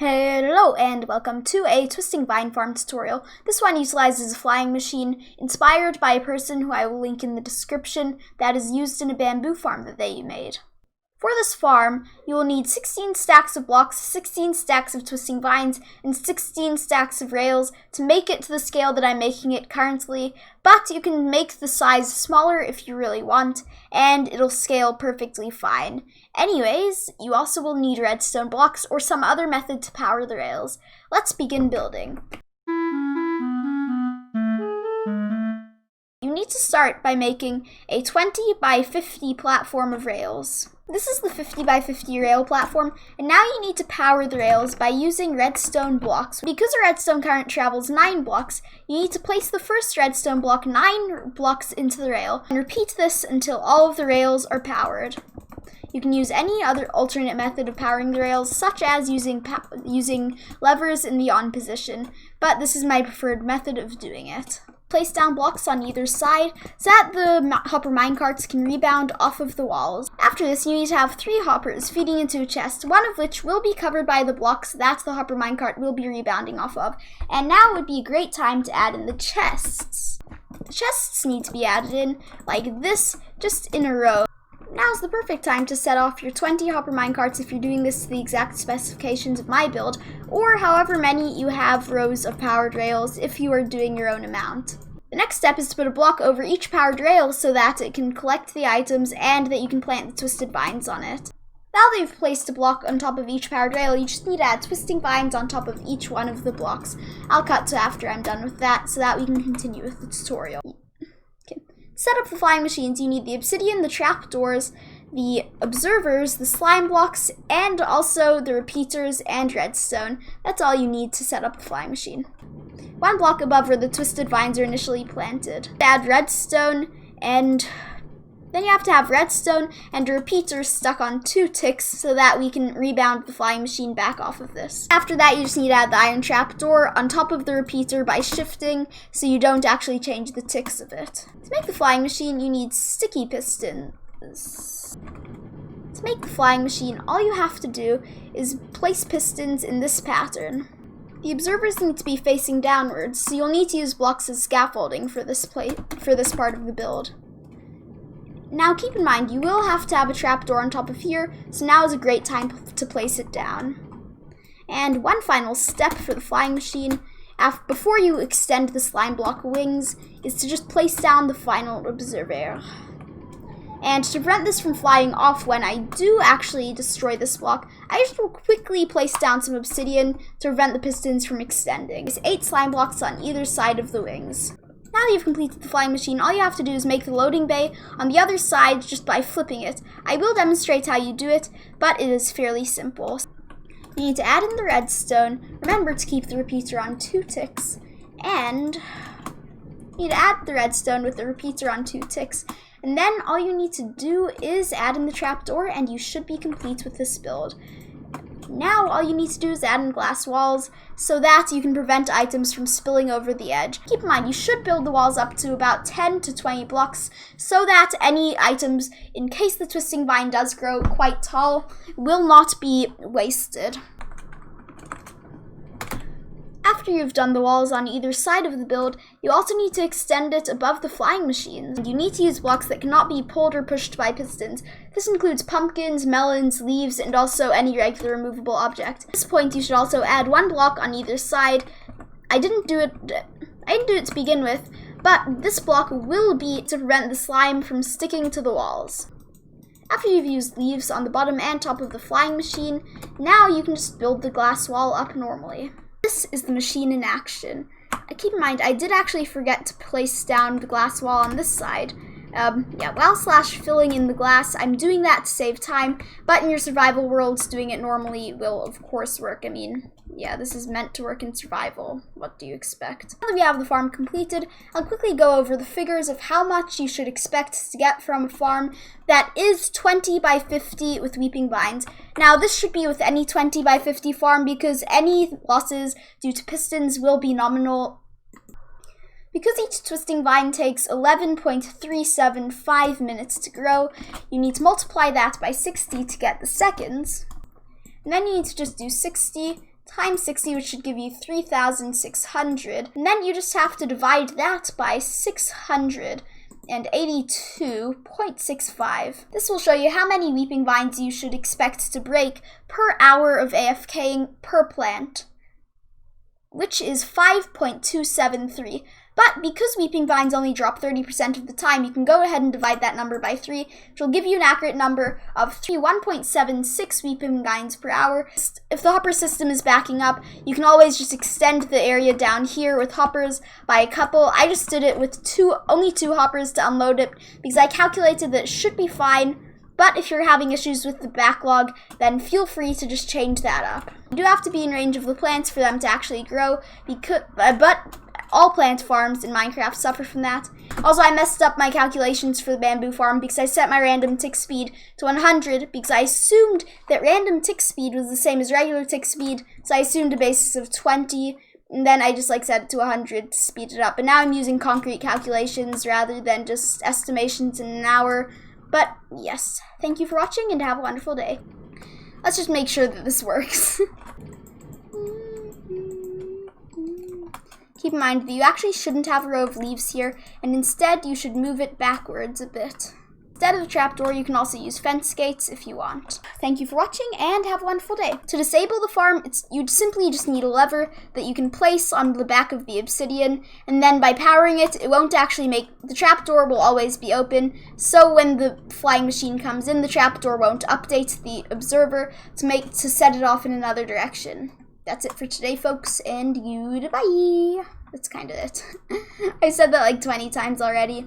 Hello and welcome to a twisting vine farm tutorial. This one utilizes a flying machine inspired by a person who I will link in the description that is used in a bamboo farm that they made. For this farm, you will need 16 stacks of blocks, 16 stacks of twisting vines, and 16 stacks of rails to make it to the scale that I'm making it currently, but you can make the size smaller if you really want, and it'll scale perfectly fine. Anyways, you also will need redstone blocks or some other method to power the rails. Let's begin building. You need to start by making a 20 by 50 platform of rails. This is the 50 by 50 rail platform, and now you need to power the rails by using redstone blocks. Because a redstone current travels 9 blocks, you need to place the first redstone block 9 blocks into the rail, and repeat this until all of the rails are powered. You can use any other alternate method of powering the rails, such as using levers in the on position, but this is my preferred method of doing it. Place down blocks on either side so that the hopper minecarts can rebound off of the walls. After this, you need to have 3 hoppers feeding into a chest, one of which will be covered by the blocks that the hopper minecart will be rebounding off of. And now would be a great time to add in the chests. The chests need to be added in like this, just in a row. Now's the perfect time to set off your 20 hopper minecarts if you're doing this to the exact specifications of my build, or however many you have rows of powered rails if you are doing your own amount. The next step is to put a block over each powered rail so that it can collect the items and that you can plant the twisted vines on it. Now that you've placed a block on top of each powered rail, you just need to add twisting vines on top of each one of the blocks. I'll cut to after I'm done with that so that we can continue with the tutorial. Set up the flying machines, you need the obsidian, the trapdoors, the observers, the slime blocks, and also the repeaters and redstone. That's all you need to set up the flying machine. One block above where the twisted vines are initially planted. Add redstone, and then you have to have redstone and a repeater stuck on 2 ticks so that we can rebound the flying machine back off of this. After that, you just need to add the iron trapdoor on top of the repeater by shifting so you don't actually change the ticks of it. To make the flying machine, you need sticky pistons. To make the flying machine, all you have to do is place pistons in this pattern. The observers need to be facing downwards, so you'll need to use blocks as scaffolding for this part of the build. Now keep in mind, you will have to have a trapdoor on top of here, so now is a great time to place it down. And one final step for the flying machine, before you extend the slime block wings, is to just place down the final observer. And to prevent this from flying off when I do actually destroy this block, I just will quickly place down some obsidian to prevent the pistons from extending. There's 8 slime blocks on either side of the wings. Now that you've completed the flying machine, all you have to do is make the loading bay on the other side just by flipping it. I will demonstrate how you do it, but it is fairly simple. You need to add in the redstone. Remember to keep the repeater on 2 ticks. And you need to add the redstone with the repeater on 2 ticks. And then all you need to do is add in the trapdoor, and you should be complete with this build. Now all you need to do is add in glass walls so that you can prevent items from spilling over the edge. Keep in mind, you should build the walls up to about 10 to 20 blocks so that any items, in case the twisting vine does grow quite tall, will not be wasted. After you've done the walls on either side of the build, you also need to extend it above the flying machines. You need to use blocks that cannot be pulled or pushed by pistons. This includes pumpkins, melons, leaves, and also any regular removable object. At this point, you should also add 1 block on either side. I didn't do it to begin with, but this block will be to prevent the slime from sticking to the walls. After you've used leaves on the bottom and top of the flying machine, now you can just build the glass wall up normally. This is the machine in action. Keep in mind, I did actually forget to place down the glass wall on this side. While filling in the glass, I'm doing that to save time, but in your survival worlds, doing it normally will, of course, work. I mean, yeah, this is meant to work in survival. What do you expect? Now that we have the farm completed, I'll quickly go over the figures of how much you should expect to get from a farm that is 20 by 50 with weeping vines. Now, this should be with any 20 by 50 farm because any losses due to pistons will be nominal. Because each twisting vine takes 11.375 minutes to grow, you need to multiply that by 60 to get the seconds. And then you need to just do 60 times 60, which should give you 3,600. And then you just have to divide that by 682.65. This will show you how many weeping vines you should expect to break per hour of AFKing per plant, which is 5.273. But because weeping vines only drop 30% of the time, you can go ahead and divide that number by 3, which will give you an accurate number of 1.76 weeping vines per hour. If the hopper system is backing up, you can always just extend the area down here with hoppers by a couple. I just did it with only two hoppers to unload it because I calculated that it should be fine. But if you're having issues with the backlog, then feel free to just change that up. You do have to be in range of the plants for them to actually grow, but all plant farms in Minecraft suffer from that. Also, I messed up my calculations for the bamboo farm because I set my random tick speed to 100 because I assumed that random tick speed was the same as regular tick speed, so I assumed a basis of 20, and then I just set it to 100 to speed it up. And now I'm using concrete calculations rather than just estimations in an hour. But yes, thank you for watching and have a wonderful day. Let's just make sure that this works. Keep in mind that you actually shouldn't have a row of leaves here, and instead you should move it backwards a bit. Instead of a trapdoor, you can also use fence gates if you want. Thank you for watching and have a wonderful day. To disable the farm, you'd simply just need a lever that you can place on the back of the obsidian, and then by powering it, it won't actually the trapdoor will always be open, so when the flying machine comes in, the trapdoor won't update the observer to set it off in another direction. That's it for today, folks, and goodbye. That's kind of it. I said that like 20 times already.